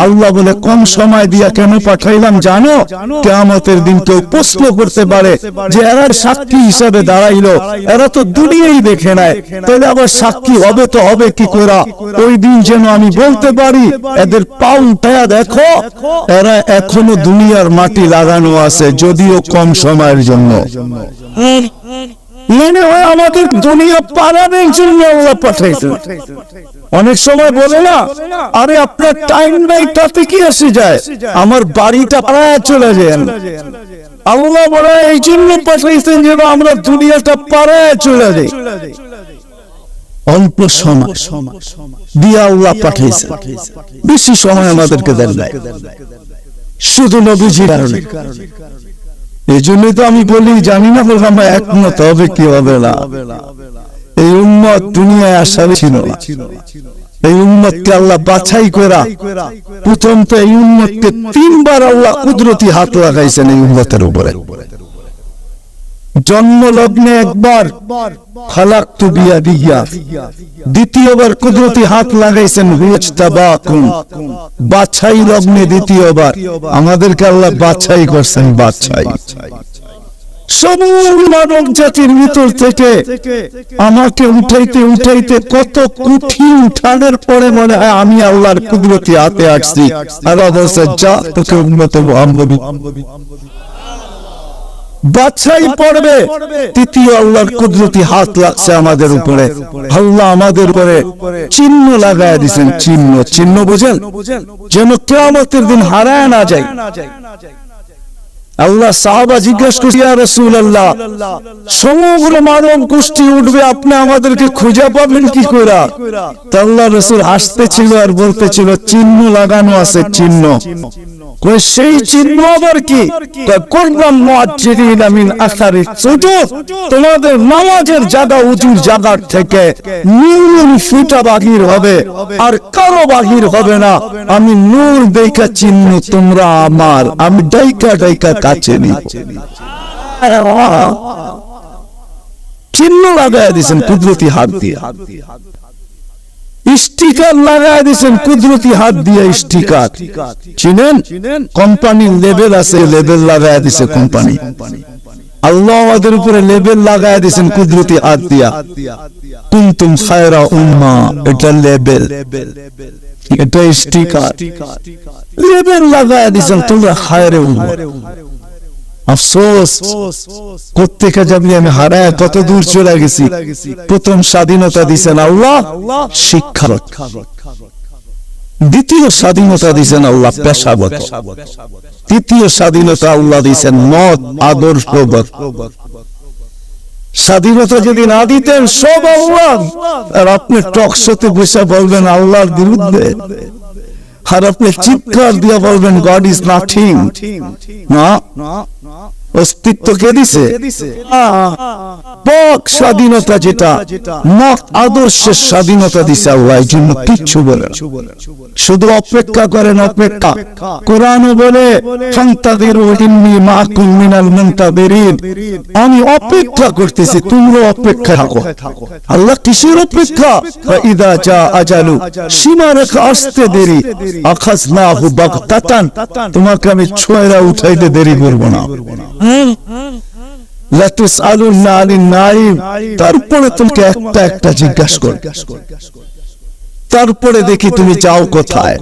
আল্লাহ বলে কম সময় দিয়া কেন পাঠাইলাম জানো? কিয়ামতের দিন কেউ প্রশ্ন করতে পারে যে এরা সাক্ষী হিসাবে দাঁড়াইলো, এরা তো দুনিয়াই দেখে নাই, তাহলে আবার সাক্ষী হবে তো হবে কি করে? ওই দিন যেন আমি বলতে পারি এদের পাও উঠায়া দেখো, এরা এখনো দুনিয়ার মাটি লাগানো আছে, যদিও কম সময়ের জন্য। মনে হয় আমাদের দুনিয়া পালানোর জন্য আল্লাহ পাঠাইছে। অনেক সময় বলে না, আরে আপনার টাইম নাই তাতে কি আসে যায়, আমার বাড়িটা পালায় চলে যান। আল্লাহ বলে এই জন্য পাঠাইছেন যেন আমরা দুনিয়াটা পালায় চলে যাই। অল্প সময় দিয়া আল্লাহ পাঠাইছে, বেশি সময় আমাদেরকে দেন নাই, শুধু নবীজির কারণে। এই জন্যই তো আমি বলি, জানি না বললাম আমরা একমত হবে কি হবে না। এই উম্মত দুনিয়ায় আসার ছিল না, এই উম্মতকে আল্লাহ বাছাই করা। প্রথম তো এই উম্মতকে 3 বার আল্লাহ কুদরতি হাত লাগাইছেন এই উম্মতের উপরে। জন্ম লগ্নে একবার খালাকতু বিয়াদিয়া, দ্বিতীয়বার কুদরতি হাত লাগাইছেন হুজতাবাকুম, বাছাই লগ্নে দ্বিতীয়বার আমাদেরকে আল্লাহ বাছাই করছেন। বাছাই সমগ্র মানব জাতির ভিতর থেকে আমাকে উঠাইতে উঠাইতে কত কুঠি উঠানোর পরে মনে হয় আমি আল্লাহর কুদরতি হাতে আসছি। আল্লাহ বলছে যা তোকে উম্মতে মুহাম্মদী বাছাই পড়বে। তৃতীয় আল্লাহর কুদরতি হাত লাগছে আমাদের উপরে। আল্লাহ আমাদের উপরে চিহ্ন লাগায় দিয়েছেন। চিহ্ন বুঝেন, যেন কিয়ামতের দিন হারায় না যায়। আল্লাহ সাহাবা জিজ্ঞাসা করছে, ইয়া রাসূলুল্লাহ, সমগ্র মানব গোষ্ঠী উঠবে, আপনি আমাদেরকে খুঁজে পাবেন কি করে? তা আল্লাহ রাসূল হাসতেছিল আর বলতেছিল, চিহ্ন লাগানো আছে, চিহ্ন। সেই চিহ্ন আবার কি? কুরবান মুআজ্জিরিনা মিন আসারি সুজুদ, তোমাদের নামাজের জায়গা উজুর জায়গা থেকে নূর ফুটা বাহির হবে, আর কারো বাহির হবে না। আমি নূর দেখা চিহ্ন, তোমরা আমার, আমি ডাইকা ডাইকা কাছে নিব। চিহ্ন লাগায় দিয়েছেন কুদরতি হাত দিয়ে, স্টিকার লাগায় দিয়েছেন কুদরতি হাত দিয়ে। স্টিকার চিনেন? কোম্পানির লেবেল আছে, লেবেল লাগায় দিয়েছে কোম্পানি। আল্লাহ আমাদের উপরে লেবেল লাগায় দিয়েছেন কুদরতি হাত দিয়া। কুনতুম খায়রা উম্মাহ, এটা লেবেল, এটা স্টিকার, লেবেল লাগায় দিয়েছেন তোমরা খায়রে উম্মাহ। আফসোস কোত্থেকে যাবি আমি হারায় কত দূর চলে গেছি। প্রথম স্বাধীনতা দিয়েছেন আল্লাহ শিক্ষা, দ্বিতীয় স্বাধীনতা দিয়েছেন আল্লাহ পেশাগত, তৃতীয় স্বাধীনতা আল্লাহ দিয়েছেন মত আদর্শ। স্বাধীনতা যদি না দিতেন সব আল্লাহ, আর আপনি টক শোতে বসে বলবেন আল্লাহর বিরুদ্ধে, আর আপনি চিৎকার দিয়ে বলবেন গড ইজ নাথিং। না, অস্তিত্ব কে দিছে? স্বাধীনতা, যেটা মত আদর্শের স্বাধীনতা দিছে আল্লাহ। এই জন্য কিচ্ছু বলেন, শুধু অপেক্ষা করেন, অপেক্ষা। কোরআনও বলে ফান্তাযিরু ইন্নী মাআকুম মিনাল মুনতাযিরিন, আমি অপেক্ষা করতেছি, তোমরা অপেক্ষা থাকো। আল্লাহ কিসের অপেক্ষা? ফাইযা জা আজালু, সীমা রেখা আসতে দেরি, আখাযনাহু বাগতাতান, তোমাকে আমি ছোঁয়া উঠাইতে দেরি করব না। লা তুসআলুনা আনিন নাঈম, তারপরে তোমাকে একটা একটা জিজ্ঞাসা করব, তারপরে দেখি তুমি যাও কোথায়।